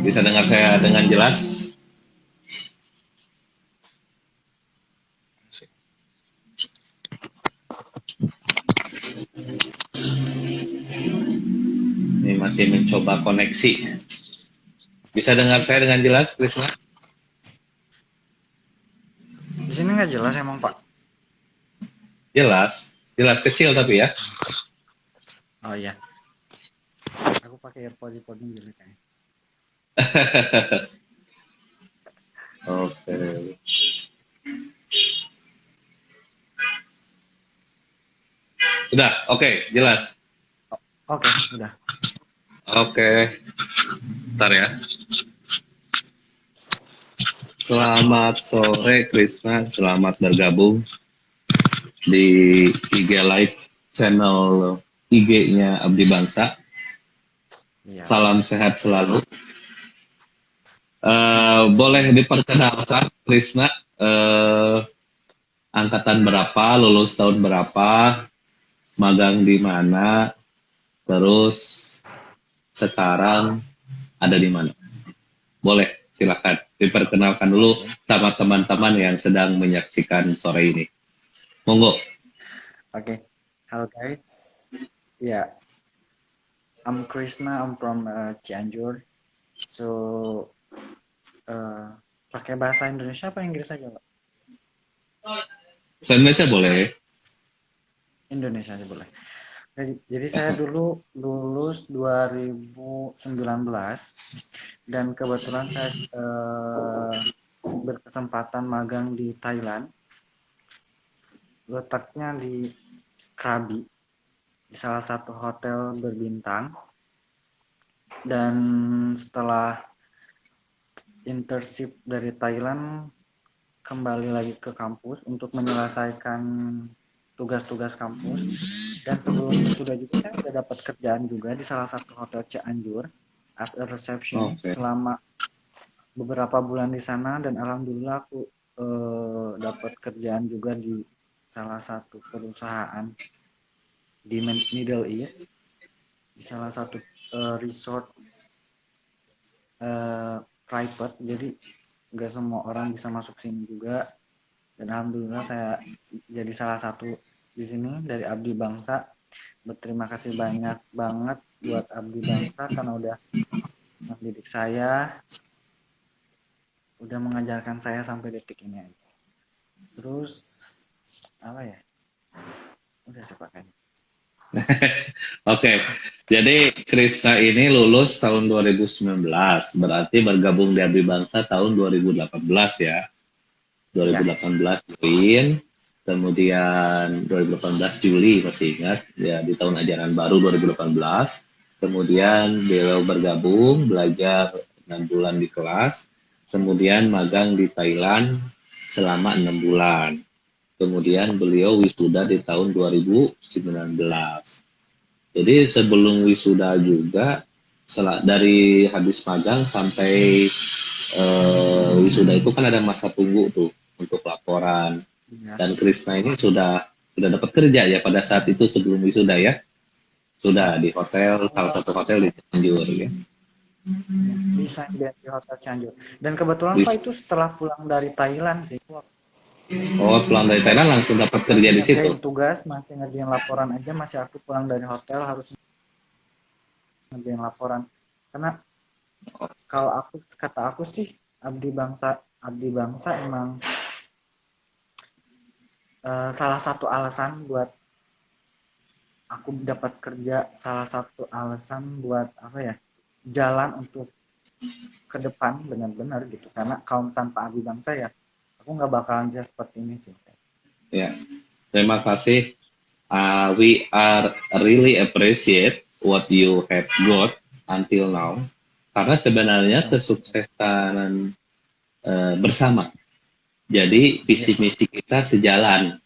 Bisa dengar saya dengan jelas? Ini masih mencoba koneksi. Bisa dengar saya dengan jelas, Krisna? Di sini nggak jelas emang Pak. Jelas, jelas kecil tapi ya. Oh iya. Aku pakai AirPods ini dulu kayaknya. Oke. Udah, oke, jelas. Oke, udah. Oke, ntar ya. Selamat sore Krisna, selamat bergabung di IG Live channel IG-nya Abdi Bangsa. Iya. Salam sehat selalu. Boleh diperkenalkan Krisna, angkatan berapa, lulus tahun berapa, magang di mana, terus sekarang ada di mana? Boleh, silakan diperkenalkan dulu sama teman-teman yang sedang menyaksikan sore ini. Monggo. Oke. Halo guys. Ya, I'm Krishna. I'm from Cianjur. So, pakai bahasa Indonesia apa Inggris aja, Pak? Indonesia boleh. Indonesia aja boleh. Jadi saya dulu lulus 2019 dan kebetulan saya berkesempatan magang di Thailand. Letaknya di Krabi, di salah satu hotel berbintang. Dan setelah internship dari Thailand, kembali lagi ke kampus untuk menyelesaikan tugas-tugas kampus. Dan sebelum wisuda juga saya udah dapat kerjaan juga di salah satu hotel Cianjur as a reception selama beberapa bulan di sana, dan alhamdulillah aku dapat kerjaan juga di salah satu perusahaan di Middle East, di salah satu resort private, jadi nggak semua orang bisa masuk sini juga. Dan alhamdulillah saya jadi salah satu di sini dari Abdi Bangsa. Berterima kasih banyak banget buat Abdi Bangsa karena udah mendidik saya, udah mengajarkan saya sampai detik ini aja. Terus apa ya? Udah sih Pak. Oke, jadi Krisna ini lulus tahun 2019, berarti bergabung di Abdi Bangsa tahun 2018 ya. 2018 join, kemudian 2018 Juli masih ingat ya, di tahun ajaran baru 2018. Kemudian beliau bergabung belajar 6 bulan di kelas, kemudian magang di Thailand selama 6 bulan. Kemudian beliau wisuda di tahun 2019. Jadi sebelum wisuda juga, dari habis magang sampai wisuda itu kan ada masa tunggu tuh untuk laporan. Dan Krisna ini sudah dapat kerja ya pada saat itu sebelum wisuda ya, sudah di hotel, salah satu hotel di Cianjur ya. Bisa di hotel Cianjur. Dan kebetulan Pak itu setelah pulang dari Thailand sih. Oh, pulang dari Thailand langsung dapat kerja di situ. Tugas, masih ngerjain laporan aja, masih aku pulang dari hotel harus ngerjain laporan. Karena kalau kata aku sih Abdi Bangsa emang salah satu alasan buat aku dapat kerja, salah satu alasan buat apa ya, jalan untuk ke depan benar-benar gitu. Karena kaum tanpa Abdi Bangsa ya aku nggak bakalan bisa seperti ini sih. Ya, terima kasih. We are really appreciate what you have got until now. Karena sebenarnya kesuksesan bersama. Jadi visi misi kita sejalan.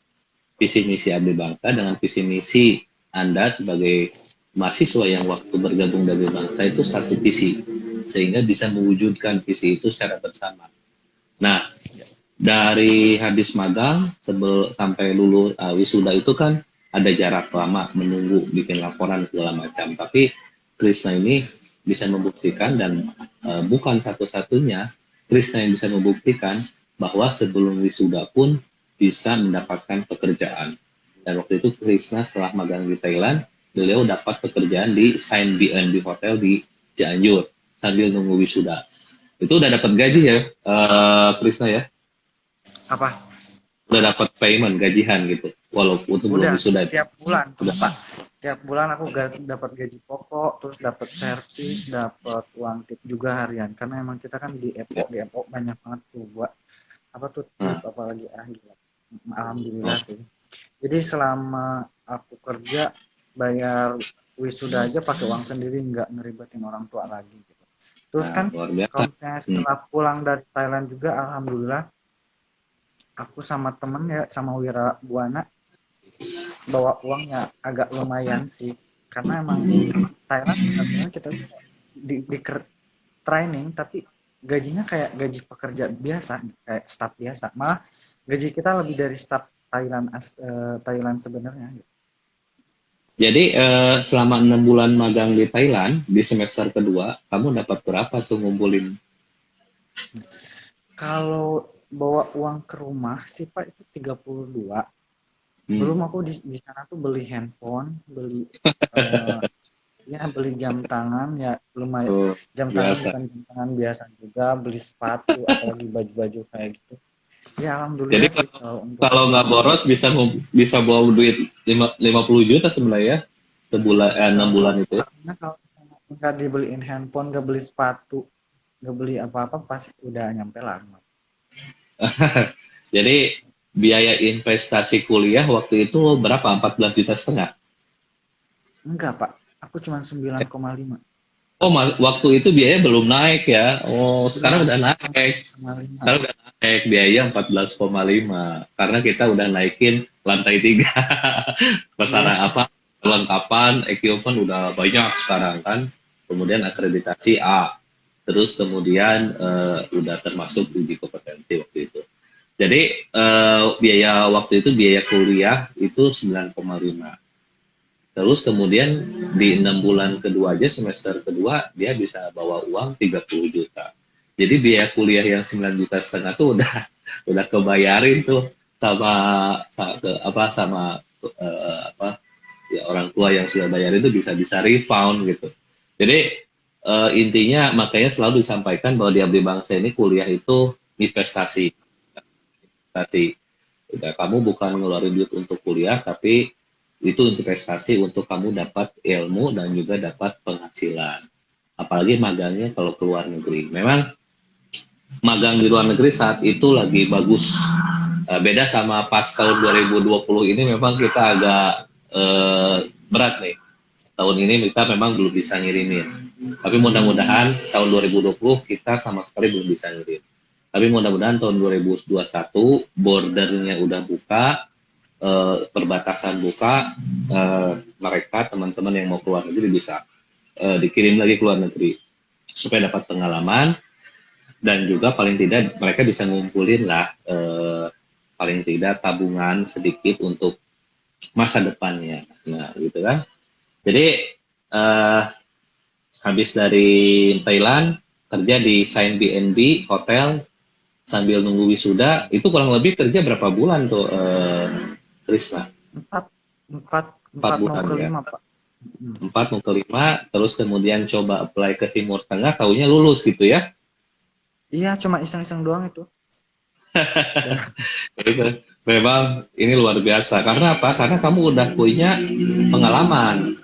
Visi misi Abdi Bangsa dengan visi misi Anda sebagai mahasiswa yang waktu bergabung dari bangsa itu satu visi, sehingga bisa mewujudkan visi itu secara bersama. Nah, dari habis magang sampai lulus wisuda itu kan ada jarak lama menunggu bikin laporan segala macam. Tapi Krisna ini bisa membuktikan dan bukan satu-satunya Krisna yang bisa membuktikan bahwa sebelum wisuda pun bisa mendapatkan pekerjaan. Dan waktu itu Krisna setelah magang di Thailand, beliau dapat pekerjaan di Sign B&B Hotel di Cianjur sambil nunggu wisuda. Itu udah dapat gaji ya, Krisna ya? Apa? Udah dapat payment, gajian gitu. Walaupun itu belum Udah wisuda. tiap bulan tuh Udah. Pak. Tiap bulan aku dapat gaji pokok, terus dapat servis, dapat uang tip juga harian. Karena emang kita kan di EPO banyak banget tuh buat apa tuh tip, apalagi alhamdulillah sih. Jadi selama aku kerja bayar wisuda aja pakai uang sendiri, nggak ngeribetin orang tua lagi gitu. Terus kan kalau misalnya setelah pulang dari Thailand juga alhamdulillah aku sama temen ya, sama Wira Buana bawa uangnya agak lumayan sih, karena emang Thailand sebenarnya kita di training tapi gajinya kayak gaji pekerja biasa, kayak staff biasa, malah gaji kita lebih dari staff Thailand sebenarnya. Jadi selama 6 bulan magang di Thailand di semester kedua, kamu dapat berapa tuh ngumpulin? Kalau bawa uang ke rumah sih Pak itu 32. Belum aku di sana tuh beli handphone, beli ya beli jam tangan ya lumayan. Jam tangan bukan jam tangan biasa juga, beli sepatu apalagi baju-baju kayak gitu. Ya alhamdulillah. Jadi sih kalau nggak boros bisa bawa duit 50 juta sebenarnya sebulan 6 bulan itu. Karena kalau nggak dibeliin handphone, nggak beli sepatu, nggak beli apa-apa pasti udah nyampe lah. Jadi biaya investasi kuliah waktu itu berapa? 14,5 juta? Enggak Pak, aku cuma 9,5. Oh, waktu itu biaya belum naik ya? Oh, sekarang udah naik. Sekarang udah naik biaya 14,5 karena kita udah naikin lantai 3. Pesanan apa? Kelengkapan, equipment udah banyak sekarang kan. Kemudian akreditasi A. Terus kemudian udah termasuk uji kompetensi waktu itu. Jadi biaya waktu itu biaya kuliah itu 9,5. Terus kemudian di 6 bulan kedua aja semester kedua dia bisa bawa uang 30 juta. Jadi biaya kuliah yang 9,5 juta tuh udah kebayarin tuh sama ya orang tua yang sudah bayar itu bisa refund gitu. Jadi intinya makanya selalu disampaikan bahwa di Abdi Bangsa ini kuliah itu investasi. Udah, kamu bukan ngeluarin duit untuk kuliah, tapi itu investasi untuk kamu dapat ilmu dan juga dapat penghasilan. Apalagi magangnya kalau ke luar negeri. Memang magang di luar negeri saat itu lagi bagus. Beda sama pas tahun 2020 ini memang kita agak berat nih. Tahun ini kita memang belum bisa ngirimin. Tapi mudah-mudahan tahun 2020 kita sama sekali belum bisa ngirim. Tapi mudah-mudahan tahun 2021 bordernya udah buka, perbatasan buka, mereka teman-teman yang mau keluar negeri bisa dikirim lagi ke luar negeri supaya dapat pengalaman dan juga paling tidak mereka bisa ngumpulin lah paling tidak tabungan sedikit untuk masa depannya. Nah gitu kan. Jadi habis dari Thailand kerja di Sign B&B Hotel sambil nunggu wisuda, itu kurang lebih kerja berapa bulan tuh Krisna? 4 bulan mau ke 5 ya? Pak. 4 mau ke 5, terus kemudian coba apply ke Timur Tengah, taunya lulus gitu ya? Iya, cuma iseng-iseng doang itu. Memang ini luar biasa. Karena apa? Karena kamu udah punya pengalaman.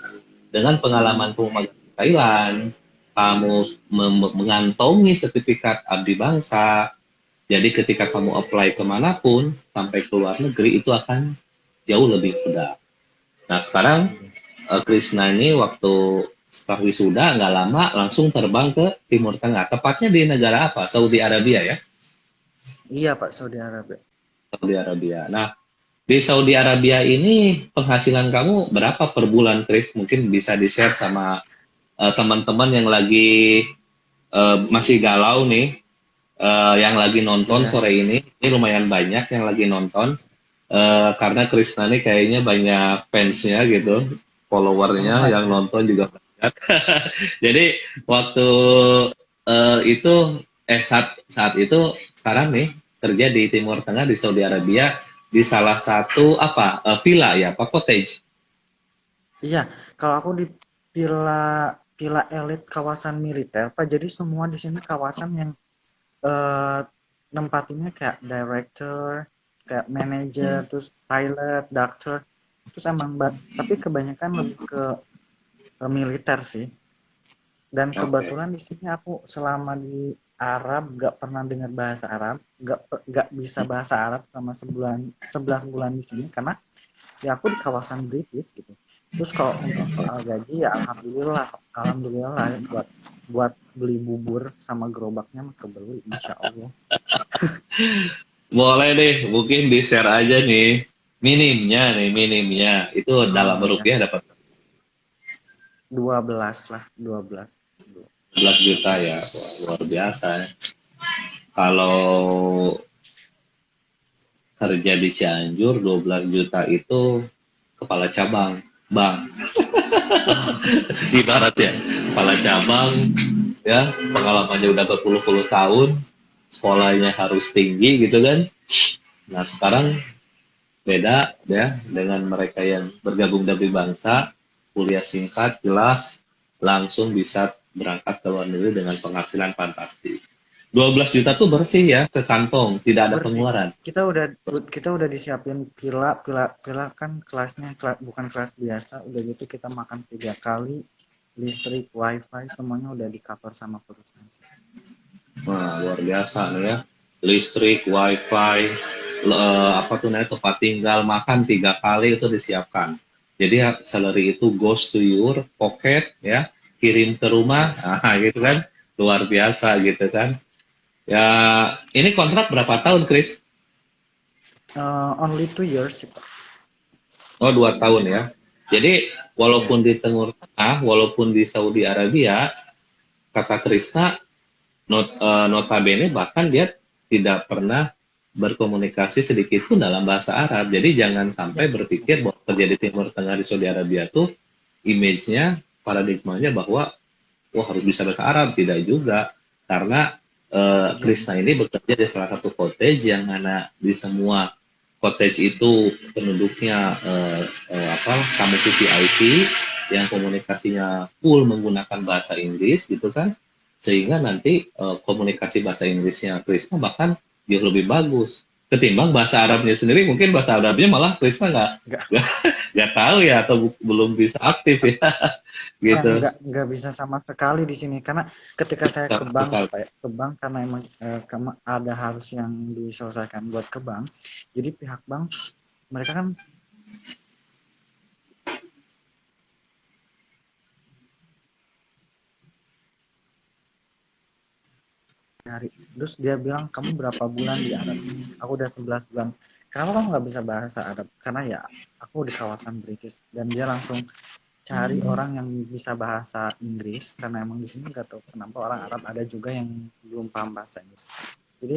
Dengan pengalaman kamu di Thailand, kamu mengantongi sertifikat Abdi Bangsa. Jadi ketika kamu apply kemanapun, sampai ke luar negeri, itu akan jauh lebih mudah. Nah sekarang, Krisna ini waktu setelah wisuda, nggak lama, langsung terbang ke Timur Tengah. Tepatnya di negara apa? Saudi Arabia ya? Iya Pak, Saudi Arabia. Saudi Arabia. Nah, di Saudi Arabia ini penghasilan kamu berapa per bulan, Kris? Mungkin bisa di-share sama teman-teman yang lagi masih galau nih, yang lagi nonton sore ini lumayan banyak yang lagi nonton. karena Krisna ini kayaknya banyak fansnya gitu, Oh followernya yang ada. nonton juga banyak. Jadi waktu itu saat itu sekarang nih kerja di Timur Tengah di Saudi Arabia di salah satu apa villa ya, apa cottage. Iya, kalau aku di villa villa elit kawasan militer, Pak. Jadi semua di sini kawasan yang eh nempatinnya kayak director, kayak manager, Hmm, terus pilot, doctor, terus emang tapi kebanyakan lebih ke militer sih. Dan oke. kebetulan di sini aku selama di Arab gak pernah dengar bahasa Arab, gak bisa bahasa Arab selama 11 bulan di sini karena ya aku di kawasan British gitu. Terus kalau untuk soal gaji ya alhamdulillah, alhamdulillah lah ya, buat beli bubur sama gerobaknya mah kebeli insya Allah. Boleh deh, mungkin di share aja minimnya itu dalam Oh ya, rupiah dapat 12 lah, 12. 11 juta ya. Wah, luar biasa ya. Kalau kerja di Cianjur 12 juta itu kepala cabang, bang. Ibarat ya, kepala cabang ya, pengalamannya udah berpuluh-puluh tahun, sekolahnya harus tinggi gitu kan. Nah, sekarang beda ya dengan mereka yang bergabung dari bangsa, kuliah singkat, jelas, langsung bisa berangkat ke luar negeri dengan penghasilan fantastis. 12 juta tuh bersih ya ke kantong, tidak ada Bersih. pengeluaran. Kita udah disiapin pila kan kelasnya bukan kelas biasa, udah gitu kita makan 3 kali, listrik, wifi, semuanya udah di cover sama perusahaan. Nah, luar biasa nih ya. Listrik, wifi, apa tuh namanya tempat tinggal, makan 3 kali itu disiapkan. Jadi salary itu goes to your pocket ya, kirim ke rumah, Yes. nah gitu kan, luar biasa gitu kan. Ya, ini kontrak berapa tahun, Chris? Only 2 years sih Pak. Oh, 2 tahun ya. Jadi Iya. walaupun di Timur Tengah, walaupun di Saudi Arabia, kata Krista, notabene bahkan dia tidak pernah berkomunikasi sedikit pun dalam bahasa Arab. Jadi jangan Iya. sampai berpikir bahwa kerja di Timur Tengah di Saudi Arabia tuh image-nya, paradigmanya bahwa wah harus bisa bahasa Arab. Tidak juga. Karena Iya. Krishna ini bekerja di salah satu cottage yang mana di semua cottage itu penduduknya apa tamu VVIP yang komunikasinya full menggunakan bahasa Inggris gitu kan, sehingga nanti komunikasi bahasa Inggrisnya Krisna bahkan jauh lebih bagus ketimbang bahasa Arabnya sendiri. Mungkin bahasa Arabnya malah Krisna Nggak, nggak nggak tahu ya atau belum bisa aktif ya gitu. nggak bisa sama sekali di sini karena ketika saya ke Sama bank sekali. Pak, ya, ke bank karena emang ada harus yang diselesaikan buat ke bank. Jadi pihak bank mereka kan nyari. Terus dia bilang kamu berapa bulan di Arab? Aku udah 11 bulan. Kenapa kamu nggak bisa bahasa Arab? Karena ya aku di kawasan British dan dia langsung cari orang yang bisa bahasa Inggris karena emang di sini nggak tahu kenapa orang Arab ada juga yang belum paham bahasa Inggris. Jadi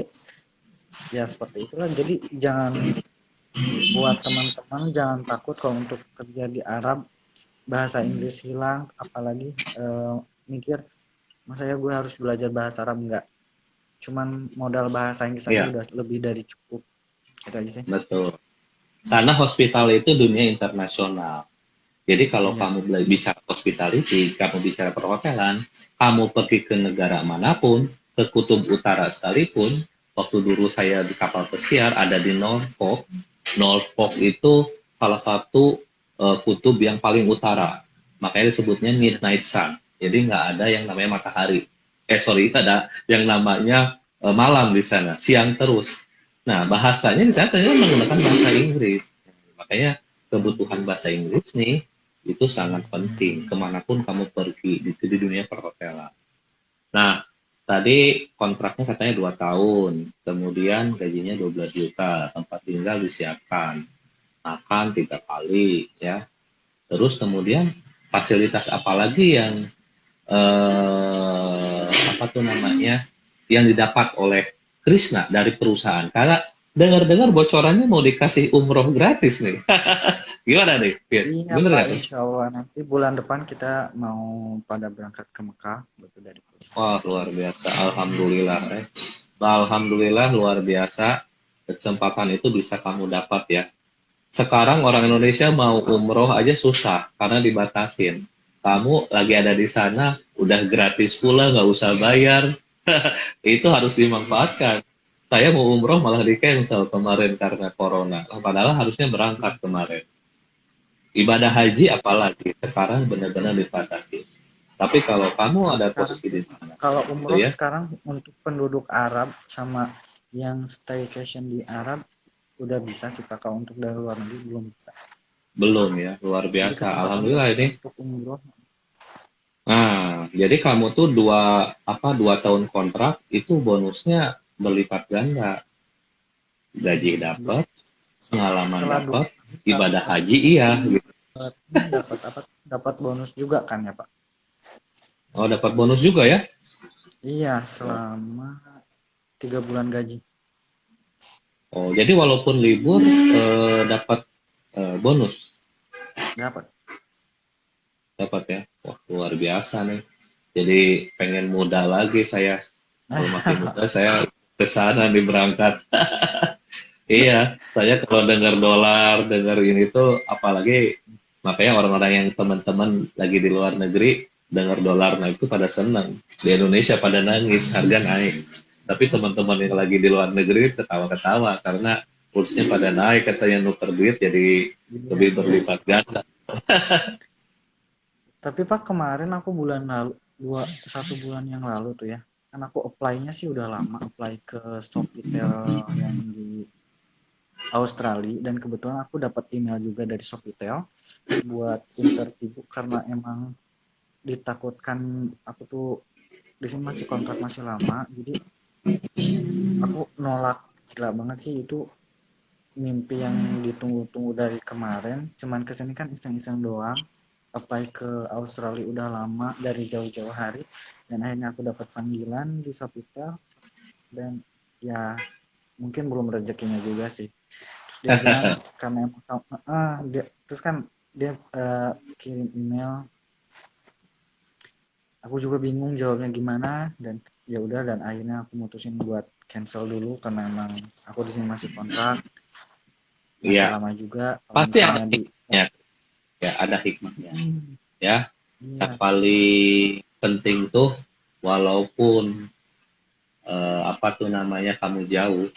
ya seperti itulah. Jadi jangan buat teman-teman jangan takut kalau untuk kerja di Arab bahasa Inggris hilang apalagi mikir masa ya gue harus belajar bahasa Arab nggak cuman modal bahasa Inggris aja Iya, udah lebih dari cukup itu aja sih. betul. Karena hospital itu dunia internasional. Jadi kalau Iya. kamu bicara hospitality, kamu bicara perhotelan, kamu pergi ke negara manapun, ke kutub utara sekalipun, waktu dulu saya di kapal pesiar ada di Norfolk. Norfolk itu salah satu kutub yang paling utara. Makanya disebutnya midnight sun. Jadi nggak ada yang namanya matahari. Sorry, ada yang namanya malam di sana, siang terus. Nah, bahasanya di sana ternyata menggunakan bahasa Inggris. Makanya kebutuhan bahasa Inggris nih itu sangat penting kemanapun kamu pergi di dunia perhotelan. Nah, tadi kontraknya katanya 2 tahun, kemudian gajinya 12 juta, tempat tinggal disiapkan, makan 3 kali, ya. Terus kemudian fasilitas apa lagi yang apa tuh namanya yang didapat oleh Krishna dari perusahaan? Karena dengar-dengar bocorannya mau dikasih umroh gratis nih. Gimana nih, Fit? Iya Bener Pak, nggak nih? insya Allah nanti bulan depan kita mau pada berangkat ke Mekah, betul dari Pulau. Wah, luar biasa. Alhamdulillah. Alhamdulillah luar biasa. Kesempatan itu bisa kamu dapat ya. Sekarang orang Indonesia mau umroh aja susah karena dibatasin. Kamu lagi ada di sana, udah gratis pula, nggak usah bayar. Itu harus dimanfaatkan. Saya mau umroh malah di cancel kemarin karena corona. Padahal harusnya berangkat kemarin. Ibadah haji apalagi sekarang benar-benar dibatasi. Tapi kalau kamu ada Sekarang posisi di sana, kalau gitu umroh ya, sekarang untuk penduduk Arab sama yang staycation di Arab udah bisa sih Pak, kalau untuk dari luar negeri belum bisa. belum ya, luar Jadi biasa. kesempatan Alhamdulillah ini. untuk umroh. Nah, jadi kamu tuh dua tahun kontrak itu bonusnya berlipat ganda. Gaji dapat, pengalaman Setelah dua dapat, tahun ibadah dapat haji iya gitu. dapat apa? Dapat bonus juga kan ya Pak? Oh, dapat bonus juga ya? Iya, selama 3 bulan gaji. Oh, jadi walaupun libur dapat bonus, Dapat. dapat ya. Wah, luar biasa nih. Jadi pengen muda lagi saya. Kalau masih muda saya ke sana nih berangkat. Iya, saya kalau dengar dolar, dengar ini tuh, apalagi makanya orang-orang yang teman-teman lagi di luar negeri dengar dolar naik itu pada senang. Di Indonesia pada nangis, harga naik. Tapi teman-teman yang lagi di luar negeri ketawa-ketawa karena kursnya pada naik, katanya nuker duit jadi Iya, lebih iya. berlipat ganda. Tapi Pak kemarin aku bulan lalu, 1 bulan yang lalu tuh ya, kan aku apply-nya sih udah lama, apply ke Sofitel yang di Australia, dan kebetulan aku dapat email juga dari Sofitel buat interview karena emang ditakutkan aku tuh di sini masih kontrak masih lama, jadi aku nolak. Gila banget sih itu, mimpi yang ditunggu-tunggu dari kemarin, cuman kesini kan iseng-iseng doang. Apply ke Australia udah lama dari jauh-jauh hari, dan akhirnya aku dapat panggilan di Sofitel, dan ya mungkin belum rezekinya juga sih. Terus dia bilang karena emang terus kan dia kirim email, aku juga bingung jawabnya gimana, dan ya udah, dan akhirnya aku mutusin buat cancel dulu karena emang aku di sini masih kontrak masih Iya, lama juga. Kalau pasti ada misalnya di hikmahnya. Ya, ada hikmahnya. hmm, Ya, yang iya. paling penting tuh walaupun apa tuh namanya kamu jauh,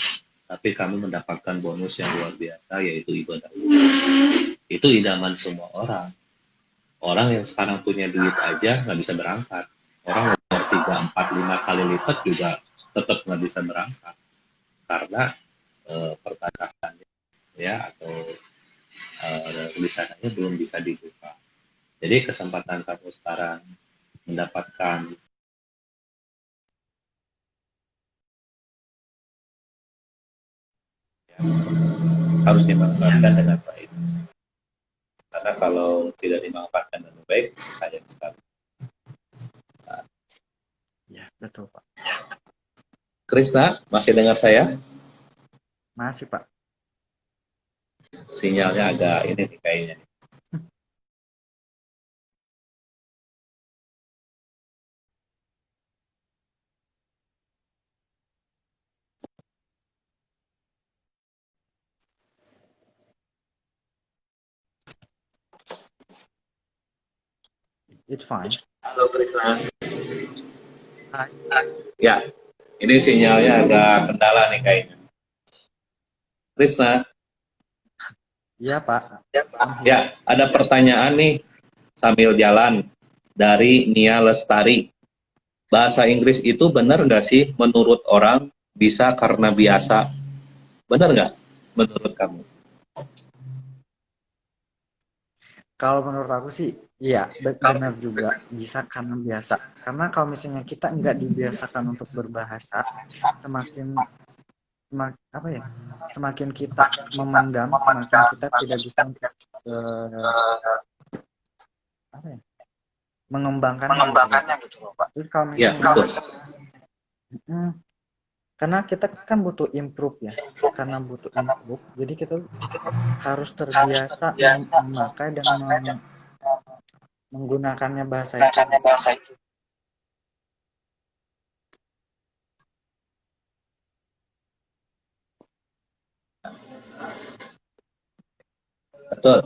tapi kamu mendapatkan bonus yang luar biasa yaitu ibadah umroh. Itu idaman semua orang. Orang yang sekarang punya duit aja nggak bisa berangkat. Orang yang 3, 4, 5 kali lipat juga tetap nggak bisa berangkat karena perbatasannya ya atau di sananya belum bisa dibuka. Jadi kesempatan kamu sekarang mendapatkan harus dimanfaatkan dengan baik. Karena kalau tidak dimanfaatkan dengan baik, sayang sekali. Ya, betul Pak. Krisna, masih dengar saya? Masih Pak. Sinyalnya agak ini nih kayaknya. It's fine. Halo Krisna. Hai. Ya, ini sinyalnya agak kendala nih kayaknya. Krisna, Iya Pak. I'm here. ya ada pertanyaan nih sambil jalan dari Nia Lestari. Bahasa Inggris itu benar nggak sih menurut orang bisa karena biasa? Benar nggak menurut kamu? Kalau menurut aku sih, iya benar juga bisa karena biasa. Karena kalau misalnya kita nggak dibiasakan untuk berbahasa, semakin apa ya, semakin kita memendam, semakin kita tidak bisa untuk eh, apa ya, mengembangkannya gitu loh Pak. Terus kalau Ya, misalnya betul. mm, Karena kita kan butuh improve ya. Karena butuh improve, jadi kita harus terbiasa memakai dan menggunakannya bahasa itu. Betul.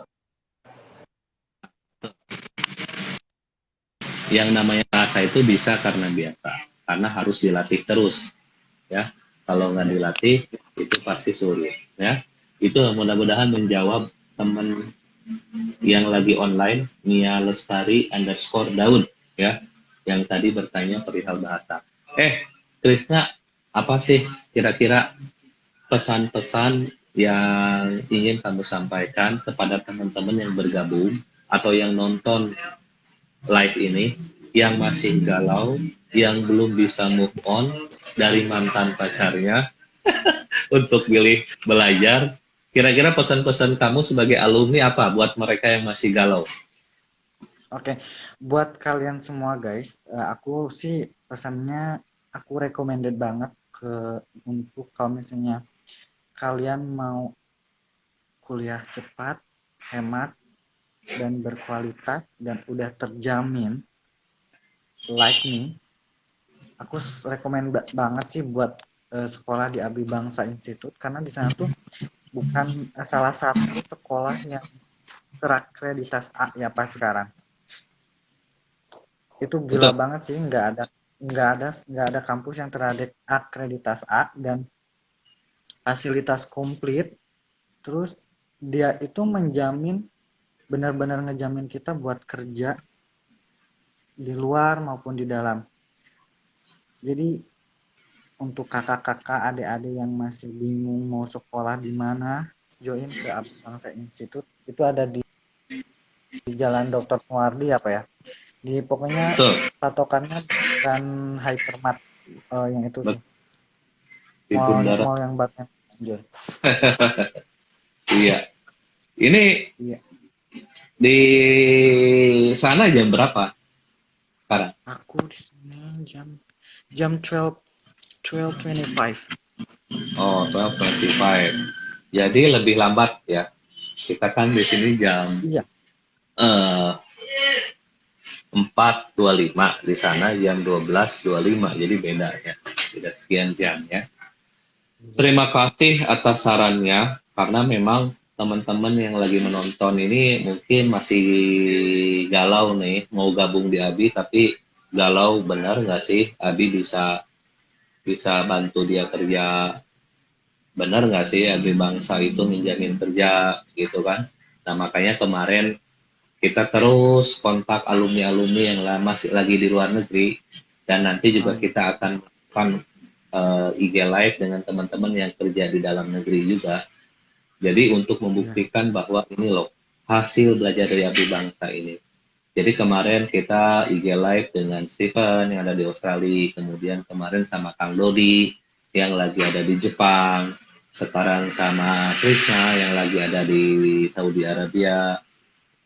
Yang namanya bahasa itu bisa karena biasa, karena harus dilatih terus, ya. Kalau nggak dilatih, itu pasti sulit, ya. Itu mudah-mudahan menjawab teman yang lagi online, Nia Lestari underscore Daud, ya, yang tadi bertanya perihal bahasa. Krisna, apa sih kira-kira pesan-pesan yang ingin kamu sampaikan kepada teman-teman yang bergabung atau yang nonton live ini, yang masih galau, yang belum bisa move on dari mantan pacarnya untuk pilih belajar? Kira-kira pesan-pesan kamu sebagai alumni apa buat mereka yang masih galau? Oke, buat kalian semua guys, aku sih pesannya aku recommended banget untuk kalau misalnya kalian mau kuliah cepat, hemat, dan berkualitas dan udah terjamin like me, aku rekomend banget sih buat sekolah di Abdi Bangsa Institute karena di sana tuh bukan salah satu sekolah yang terakreditas A ya pas sekarang. Itu gila Betul. banget sih, nggak ada kampus yang terakreditas A dan fasilitas komplit. Terus dia itu menjamin, benar-benar ngejamin kita buat kerja di luar maupun di dalam. Jadi untuk kakak-kakak, adik-adik yang masih bingung mau sekolah di mana, join ke Abdi Bangsa Institute. Itu ada di Jalan Dr. Muardi apa ya? Di pokoknya Betul. patokannya dan Hypermart yang itu tuh. Di Bundaran. Mall yang banyak anjir. Iya. Ini Iya. di sana jam berapa sekarang? Aku di sini jam 12:25. Oh, 12:25. Jadi lebih lambat ya. Kita kan di sini jam Iya. 4:25, di sana jam 12:25. Jadi beda ya. Beda sekian jam ya. Terima kasih atas sarannya, karena memang teman-teman yang lagi menonton ini mungkin masih galau nih, mau gabung di ABI, tapi galau benar nggak sih ABI bisa bisa bantu dia kerja, benar nggak sih ABI Bangsa itu menjamin kerja gitu kan. Nah makanya kemarin kita terus kontak alumni-alumni yang masih lagi di luar negeri, dan nanti juga kita akan melakukan IG Live dengan teman-teman yang kerja di dalam negeri juga. Jadi untuk membuktikan bahwa ini loh hasil belajar dari Abdi Bangsa ini. Jadi kemarin kita IG Live dengan Stephen yang ada di Australia, kemudian kemarin sama Kang Dodi yang lagi ada di Jepang, sekarang sama Krishna yang lagi ada di Saudi Arabia.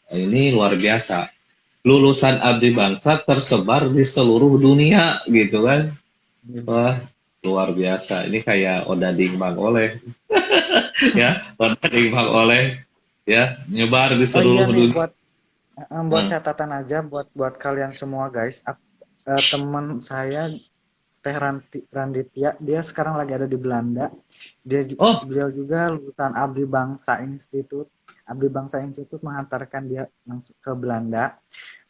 Ini luar biasa. Lulusan Abdi Bangsa tersebar di seluruh dunia gitu kan. Wah, luar biasa. Ini kayak Odading Bang Oleh. Ya, Odading Bang Oleh ya, nyebar di seluruh dunia. Buat catatan aja buat kalian semua guys. Teman saya Teh Randitya, dia sekarang lagi ada di Belanda. Beliau juga lulusan Abdi Bangsa Institute. Abdi Bangsa Institute menghantarkan dia langsung ke Belanda.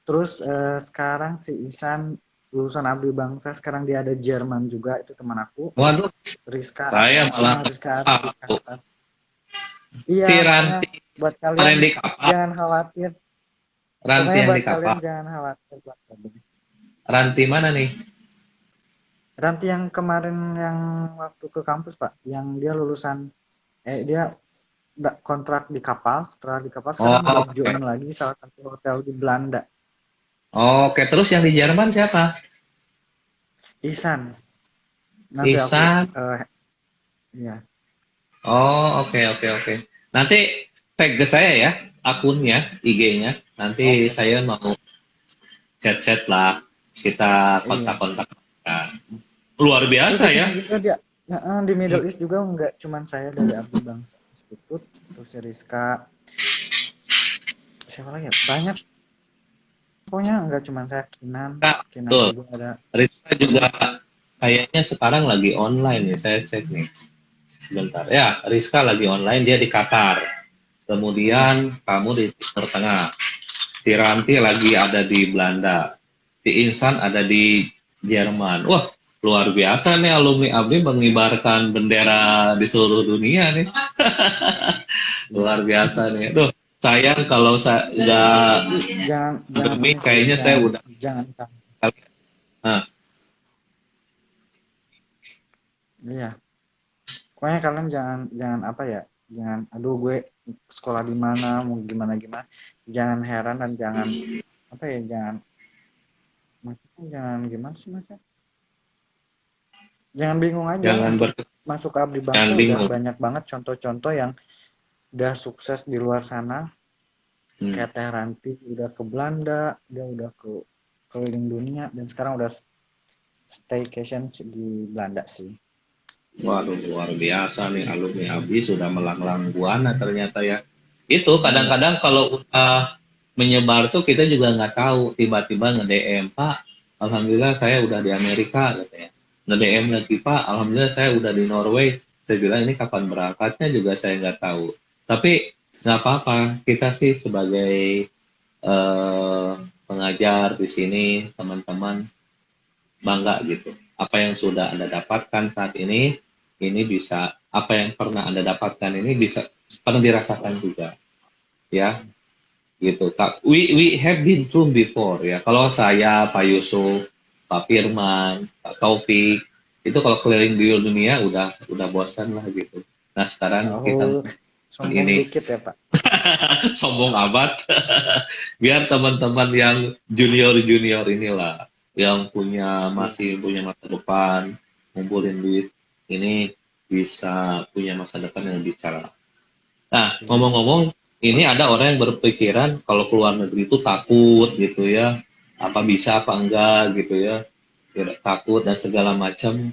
Terus sekarang si Isan lulusan Abdi Bangsa, sekarang dia ada Jerman juga, itu teman aku. Waduh, Rizka. saya malah Iya, si Ranti buat kalian jangan khawatir. Ranti yang buat di kapal. Kalian jangan khawatir. Ranti mana nih? Ranti yang kemarin yang waktu ke kampus Pak, yang dia lulusan dia kontrak di kapal, setelah di kapal sekarang udah join lagi salah satu hotel di Belanda. Oke, terus yang di Jerman siapa? Isan. Nanti Isan. Iya. Oh, oke. Nanti tag ke saya ya, akunnya, IG-nya. Nanti saya mau chat-chat lah, kita kontak-kontak. Luar biasa ya. Nah, di Middle East juga nggak cuman saya dari Abdi Bangsa Institute, terus si Rizka, siapa lagi ya? Banyak, pokoknya nggak cuman saya, Kinan, Kak, Kinan betul. juga ada. Rizka juga kayaknya sekarang lagi online nih, saya cek nih. Sebentar. Ya, Rizka lagi online, dia di Qatar. Iya, Kemudian kamu di Timur Tengah. Si Ranti lagi ada di Belanda. Si Insan ada di Jerman. Wah, luar biasa nih alumni ABRI mengibarkan bendera di seluruh dunia nih. iya. Luar biasa nih. Duh, sayang kalau saya nggak Tapi jangan pandemi, ini sih, kayaknya saya jangan udah. jangan Nah, iya. Pokoknya kalian jangan jangan apa ya, jangan aduh gue sekolah di mana, mau gimana gimana. Jangan heran dan jangan apa ya, jangan maksudnya jangan gimana sih maksudnya? Jangan bingung aja jangan untuk masuk ke Abdi jangan Bangsa, udah bingung. banyak banget contoh-contoh yang udah sukses di luar sana. Hmm. Kayak Teh Ranti udah ke Belanda, dia udah ke keliling dunia dan sekarang udah staycation di Belanda sih. Waduh, luar biasa nih alumni ABI sudah melanglang buana ternyata ya. Itu Iya. kadang-kadang kalau udah menyebar tuh kita juga nggak tahu. Tiba-tiba nge-DM, Pak, Alhamdulillah saya udah di Amerika, katanya. Nge-DM lagi, Pak, Alhamdulillah saya udah di Norway. Saya bilang ini kapan berangkatnya juga saya nggak tahu. Tapi nggak apa-apa, kita sih sebagai eh, pengajar di sini, teman-teman, bangga gitu. Apa yang sudah Anda dapatkan saat ini bisa, apa yang pernah Anda dapatkan ini bisa pernah dirasakan juga, ya, gitu. We have been through before ya. Kalau saya, Pak Yusuf, Pak Firman, Pak Taufik, itu kalau keliling di dunia udah bosan lah gitu. Nah sekarang kita Oh, sombong ini dikit ya Pak. sombong amat. Biar teman-teman yang junior-junior inilah yang Iya. masih punya masa depan, ngumpulin duit ini bisa punya masa depan yang lebih cerah. Nah, Iya. ngomong-ngomong, ini ada orang yang berpikiran kalau keluar negeri itu takut gitu ya, apa bisa apa enggak gitu ya, takut dan segala macam.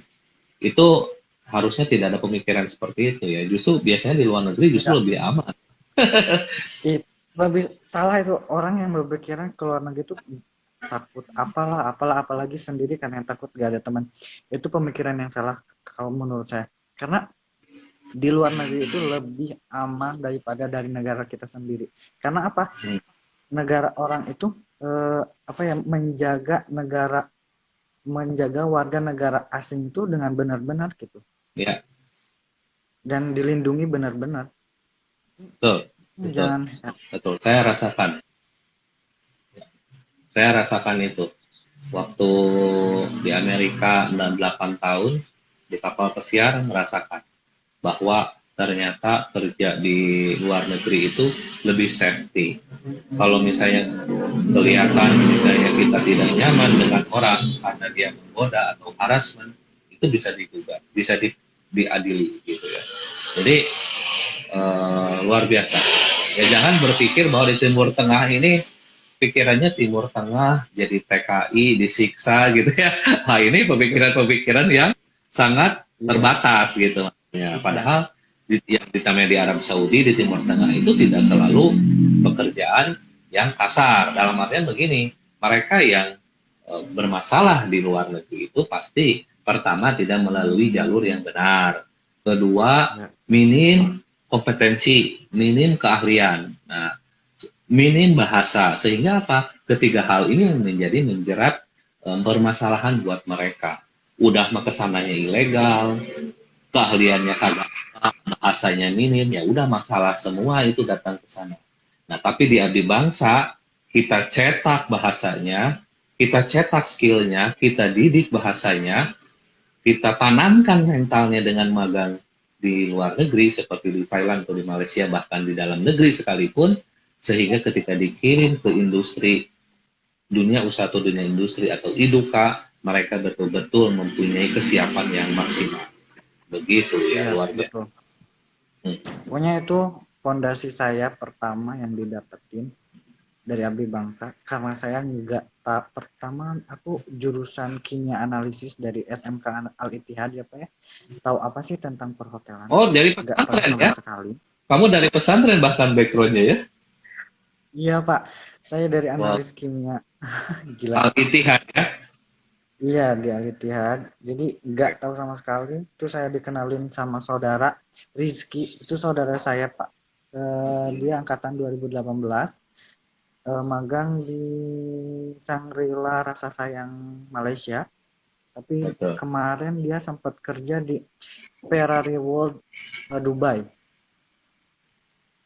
Itu harusnya tidak ada pemikiran seperti itu ya. Justru biasanya di luar negeri justru Enggak. lebih aman. Lebih salah itu orang yang berpikiran ke luar negeri itu takut apalah apalah, apalagi sendiri kan yang takut gak ada teman. Itu pemikiran yang salah kalau menurut saya. Karena di luar negeri itu lebih aman daripada dari negara kita sendiri. Karena apa? Hmm, Negara orang itu apa ya, menjaga warga negara asing itu dengan benar-benar gitu, ya, dan dilindungi benar-benar. betul, betul, Jangan. betul. Saya rasakan itu waktu di Amerika 8 tahun di kapal pesiar, merasakan bahwa ternyata kerja di luar negeri itu lebih safety. Kalau misalnya kelihatan misalnya kita tidak nyaman dengan orang karena dia menggoda atau harassment, itu bisa digugat, bisa diadili gitu ya. Jadi luar biasa. Ya jangan berpikir bahwa di Timur Tengah ini pikirannya Timur Tengah jadi PKI disiksa gitu ya. Nah ini pemikiran-pemikiran yang sangat Iya. terbatas gitu maksudnya. Padahal yang ditamanya di Arab Saudi di Timur Tengah itu tidak selalu pekerjaan yang kasar. Dalam artian begini, mereka yang bermasalah di luar negeri itu pasti pertama tidak melalui jalur yang benar. Kedua, Ya. minim kompetensi, minim keahlian. Nah, minim bahasa sehingga apa ketiga hal ini yang menjerat permasalahan buat mereka udah mah kesananya ilegal keahliannya kagak bahasanya minim ya udah masalah semua itu datang ke sana. Nah tapi di Abdi Bangsa kita cetak bahasanya, kita cetak skillnya, kita didik bahasanya, kita tanamkan mentalnya dengan magang di luar negeri seperti di Thailand atau di Malaysia bahkan di dalam negeri sekalipun sehingga ketika dikirim ke industri dunia usaha atau dunia industri atau iduka mereka betul-betul mempunyai kesiapan yang maksimal begitu ya Iya luar sih biasa. betul. Hmm. Pokoknya itu fondasi saya pertama yang didapetin. dari Abdi Bangsa karena saya nggak pertama aku jurusan kimia analisis dari SMK Al Ittihad ya Pak ya. Tahu apa sih tentang perhotelan? Oh, dari Nggak tahu pesantren sama ya? sekali. Kamu dari pesantren bahkan backgroundnya ya? Iya Pak, saya dari Wow, analis kimia. Gila. Al-Ittihad ya? Iya di Al Ittihad. Jadi nggak tahu sama sekali. Itu saya dikenalin sama saudara Rizky. Itu saudara saya Pak. Dia angkatan 2018. Magang di Shangri-La Rasa Sayang Malaysia. Tapi Betul. kemarin dia sempat kerja di Ferrari World Dubai.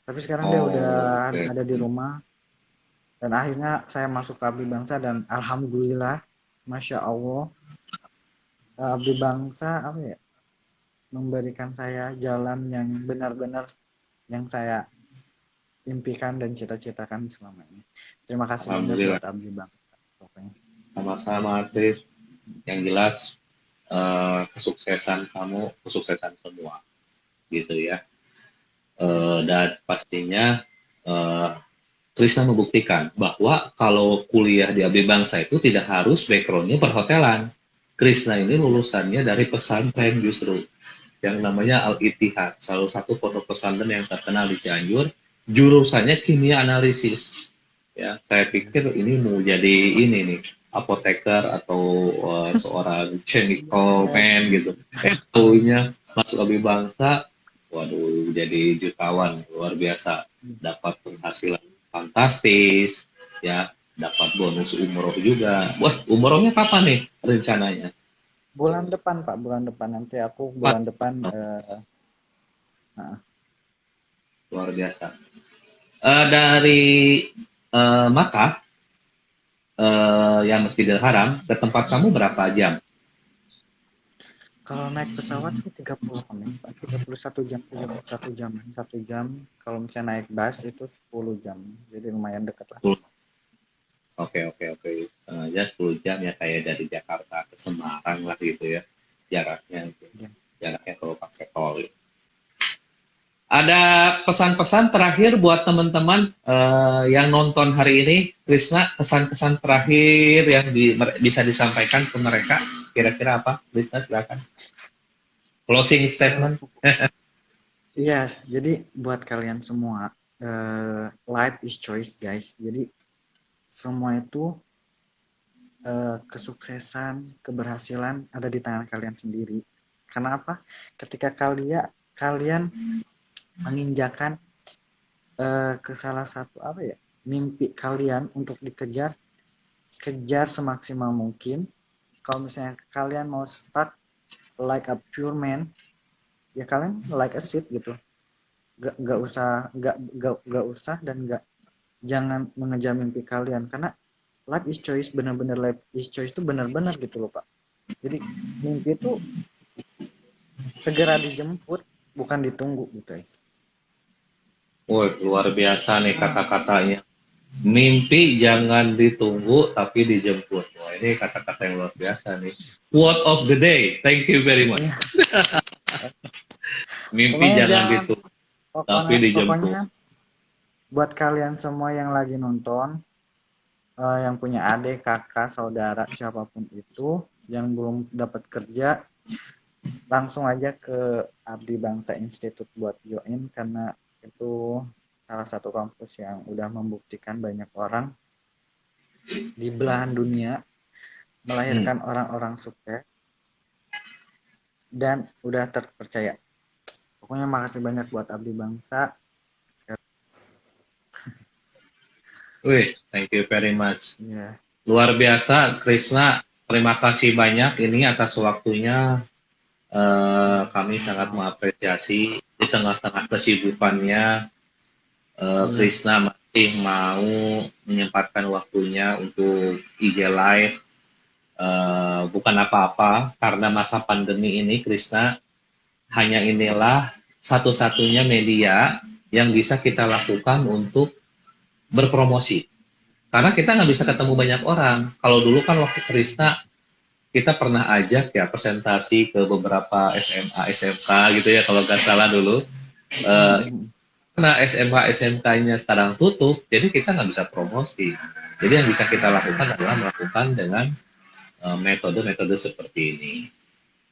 Tapi sekarang dia udah Oh, oke. ada di rumah. Dan akhirnya saya masuk ke Abdi Bangsa dan alhamdulillah, masya Allah, Abdi Bangsa apa ya, memberikan saya jalan yang benar-benar yang saya impikan dan cita-citakan selama ini. Terima kasih banyak Alhamdulillah. buat Abdi Bangsa. Pokoknya. Sama-sama, Chris. Yang jelas kesuksesan kamu, kesuksesan semua, gitu ya. Dan pastinya eh, Trisna membuktikan bahwa kalau kuliah di Abdi Bangsa itu tidak harus backgroundnya perhotelan. Krisna ini lulusannya dari pesantren justru yang namanya Al Ittihad, salah satu pondok pesantren yang terkenal di Cianjur. Jurusannya kimia analisis. Ya, saya pikir ini mau jadi ini nih apoteker atau seorang chemical man gitu. Taunya masuk Abdi Bangsa, waduh jadi jutawan luar biasa, dapat penghasilan fantastis, ya dapat bonus umroh juga. Wah, umrohnya kapan nih rencananya? Bulan depan Pak, bulan depan nanti aku bulan depan. Nah, Luar biasa. Dari Makkah, yang Masjidil Haram ke tempat kamu berapa jam? kalau naik pesawat itu 30 menit, Pak. 31 jam, 31 jam, 1 jam. Kalau misalnya naik bus itu 10 jam. Jadi lumayan dekat lah. Oke, oke, oke. Setengah jam, 10 jam ya kayak dari Jakarta ke Semarang lah gitu ya. Jaraknya itu. Ya. Jaraknya kalau pakai tol. Ada pesan-pesan terakhir buat teman-teman yang nonton hari ini, Krisna, kesan-kesan terakhir yang bisa disampaikan ke mereka, kira-kira apa? Krisna, silakan. Closing statement. Yes, jadi buat kalian semua, life is choice guys. Jadi semua itu kesuksesan, keberhasilan ada di tangan kalian sendiri. Kenapa? Ketika kalian menginjakan ke salah satu apa ya, mimpi kalian untuk dikejar, kejar semaksimal mungkin. Kalau misalnya kalian mau start like a pure man, ya kalian like a seed gitu. Gak usah dan jangan mengejar mimpi kalian karena life is choice, benar-benar life is choice itu benar-benar gitu loh Pak. Jadi mimpi itu segera dijemput, bukan ditunggu gitu ya. Woi, luar biasa nih kata-katanya. Mimpi jangan ditunggu tapi dijemput. Wah, ini kata-kata yang luar biasa nih. Quote of the day. Thank you very much. Mimpi Pokoknya jangan ditunggu tapi dijemput. pokoknya buat kalian semua yang lagi nonton, yang punya adik, kakak, saudara, siapapun itu yang belum dapat kerja, langsung aja ke Abdi Bangsa Institute buat join karena itu salah satu kampus yang udah membuktikan banyak orang di belahan dunia melahirkan orang-orang sukses dan udah terpercaya. Pokoknya makasih banyak buat Abdi Bangsa. Wih, thank you very much. Yeah. Luar biasa, Krisna. Terima kasih banyak ini atas waktunya. Kami sangat mengapresiasi di tengah-tengah kesibukannya. Krisna masih mau menyempatkan waktunya untuk IG Live. Bukan apa-apa, karena masa pandemi ini, Krisna, hanya inilah satu-satunya media yang bisa kita lakukan untuk berpromosi. Karena kita nggak bisa ketemu banyak orang. Kalau dulu kan waktu Krisna, kita pernah ajak ya presentasi ke beberapa SMA, SMK gitu ya, kalau nggak salah dulu. karena SMA SMK-nya sekarang tutup, jadi kita nggak bisa promosi. Jadi yang bisa kita lakukan adalah melakukan dengan metode-metode seperti ini.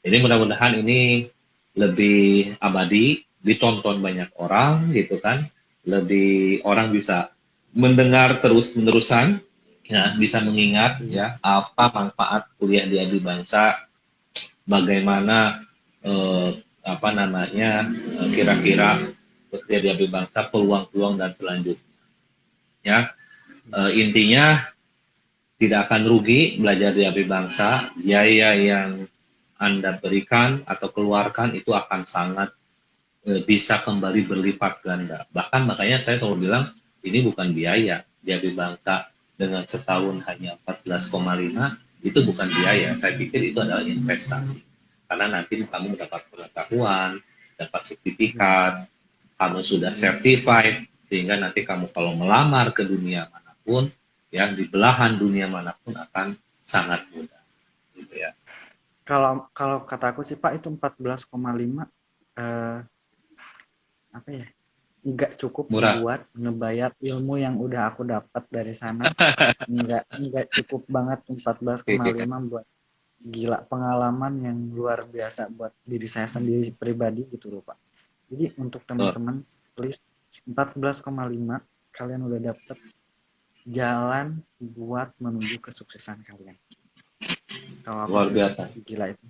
Jadi mudah-mudahan ini lebih abadi, ditonton banyak orang gitu kan, lebih orang bisa mendengar terus-menerusan, ya, bisa mengingat Iya. ya apa manfaat kuliah di Adi Bangsa, bagaimana apa namanya kira-kira kuliah di Adi Bangsa, peluang-peluang dan selanjutnya. Ya, intinya tidak akan rugi belajar di Adi Bangsa, biaya yang Anda berikan atau keluarkan itu akan sangat bisa kembali berlipat ganda. Bahkan makanya saya selalu bilang ini bukan biaya. Diabetes bangsa dengan setahun hanya 14,5 itu bukan biaya. Saya pikir itu adalah investasi. Karena nanti kamu mendapat pengetahuan, dapat sertifikat, kamu sudah certified, sehingga nanti kamu kalau melamar ke dunia manapun, ya di belahan dunia manapun akan sangat mudah. Gitu ya. Kalau kata aku sih Pak itu 14,5 apa ya? Nggak cukup Murah. buat ngebayar ilmu yang udah aku dapat dari sana. Nggak cukup banget 14,5 buat gila pengalaman yang luar biasa buat diri saya sendiri pribadi gitu loh Pak. Jadi untuk teman-teman please 14,5 kalian udah dapet jalan buat menuju kesuksesan kalian. Kalau aku Luar bilang biasa. gila itu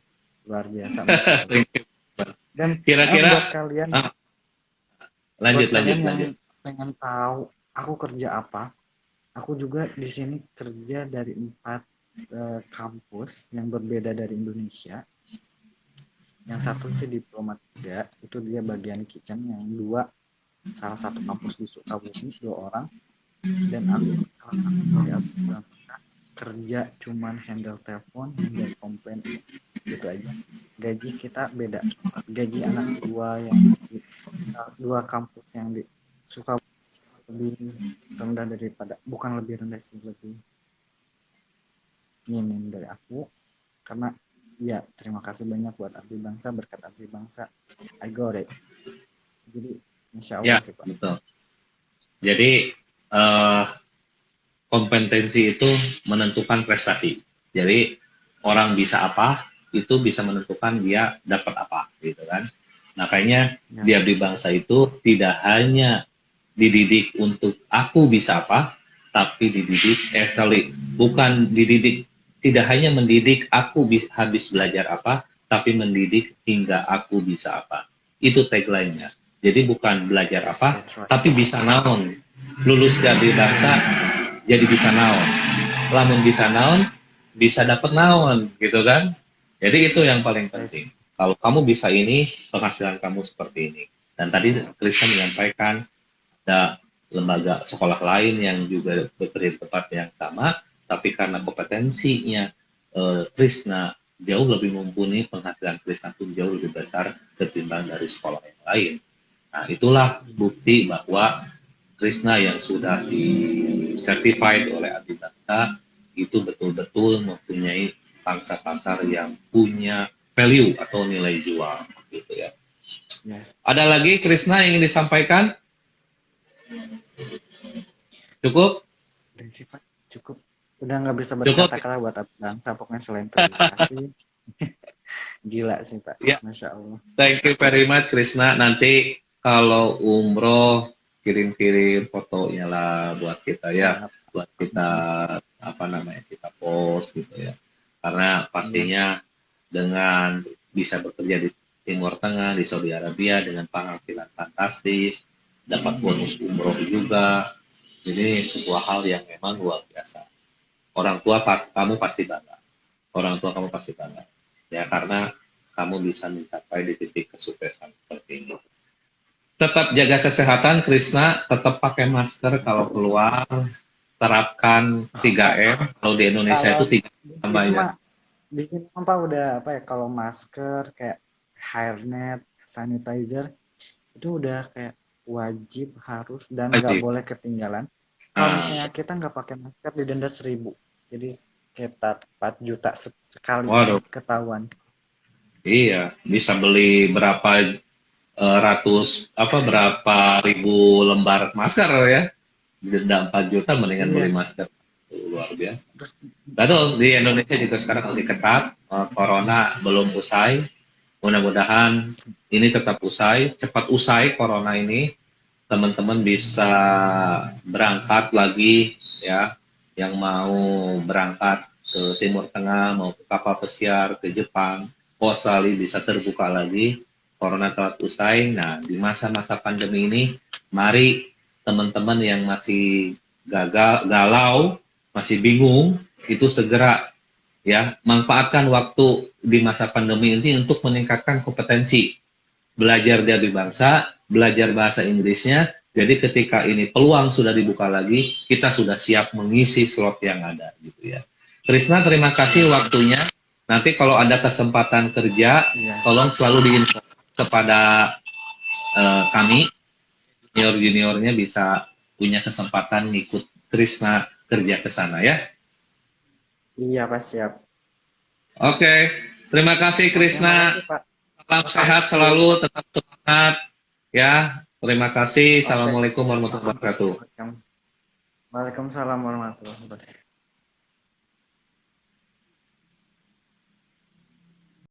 luar biasa Masya Allah. Dan Kira-kira buat kalian lanjut yang lanjut. pengen tahu aku kerja apa, aku juga di sini kerja dari 4 kampus yang berbeda dari Indonesia. Yang satu sih Diplomat 3, itu dia bagian kitchen. Yang dua salah satu kampus di Sukabumi 2 orang, dan aku salah satu dari Bangsa kerja cuman handle telepon, handle komplain, gitu aja. Gaji kita beda, gaji anak dua kampus yang di Sukabumi lebih rendah daripada, bukan lebih rendah sih, lebih minim dari aku. Karena ya terima kasih banyak buat Abdi Bangsa, berkat Abdi Bangsa I got it. Jadi insya Allah Ya, sih Pak. betul. Jadi kompetensi itu menentukan prestasi. Jadi orang bisa apa itu bisa menentukan dia dapat apa, gitu kan. Makanya Ya. di Abdi Bangsa itu tidak hanya dididik untuk aku bisa apa, tapi dididik bukan dididik, tidak hanya mendidik aku habis belajar apa, tapi mendidik hingga aku bisa apa. Itu tagline-nya. Jadi bukan belajar apa, Right. tapi bisa naon. Lulus dari Bangsa jadi bisa naon. Lamun bisa naon, bisa dapat naon, gitu kan? Jadi itu yang paling penting. Kalau kamu bisa ini, penghasilan kamu seperti ini. Dan tadi Kristen menyampaikan ada lembaga sekolah lain yang juga bekerja di tempat yang sama, tapi karena kompetensinya Krishna jauh lebih mumpuni, penghasilan Krishna pun jauh lebih besar ketimbang dari sekolah yang lain. Nah, itulah bukti bahwa Krishna yang sudah di certified oleh Adibata itu betul-betul mempunyai pangsa pasar yang punya value atau nilai jual, gitu ya. Ada lagi Krishna yang ingin disampaikan? Cukup? Cukup. Udah nggak bisa berkata-kata buat Abdi Bangsa, pokoknya selain terima kasih. Gila sih Pak, ya. Masya Allah. Thank you very much Krishna. Nanti kalau umroh kirim-kirim fotonya lah buat kita ya, buat kita apa namanya kita post gitu ya. Karena pastinya dengan bisa bekerja di Timur Tengah, di Saudi Arabia dengan penghasilan fantastis, dapat bonus umroh juga. Jadi sebuah hal yang memang luar biasa. Orang tua kamu pasti bangga. Orang tua kamu pasti bangga. Ya karena kamu bisa mencapai di titik kesuksesan seperti ini. Tetap jaga kesehatan, Krishna. Tetap pakai masker kalau keluar. Terapkan 3M. Kalau di Indonesia itu 3M tambahnya. Di sini Pak udah apa ya? Kalau masker kayak hairnet, sanitizer itu udah kayak wajib harus dan nggak boleh ketinggalan. Kalau misalnya kita nggak pakai masker didenda 1.000. Jadi kita 4 juta sekali ketahuan. Iya, bisa beli berapa berapa ribu lembar masker ya, denda 4 juta mendingan Iya. beli masker. Luar biasa. Terus Betul, di Indonesia juga sekarang lagi ketat, corona belum usai, mudah-mudahan ini tetap usai, cepat usai corona ini, teman-teman bisa berangkat lagi ya, yang mau berangkat ke Timur Tengah, mau ke kapal pesiar, ke Jepang, Australia bisa terbuka lagi, corona telah usai. Nah, di masa-masa pandemi ini, mari teman-teman yang masih galau, masih bingung, itu segera ya manfaatkan waktu di masa pandemi ini untuk meningkatkan kompetensi belajar dari bangsa, belajar bahasa Inggrisnya. Jadi ketika ini peluang sudah dibuka lagi, kita sudah siap mengisi slot yang ada gitu ya. Krisna, terima kasih waktunya. Nanti kalau ada kesempatan kerja, iya. tolong selalu diinfo kepada kami, junior-juniornya bisa punya kesempatan ngikut Krisna kerja ke sana ya. Iya, Pak, siap. Oke, terima kasih Oke, Krisna. makasih, Pak. Salam sehat Makasih. selalu, tetap semangat ya. Terima kasih. Oke. Assalamualaikum warahmatullahi wabarakatuh. Waalaikumsalam warahmatullahi wabarakatuh.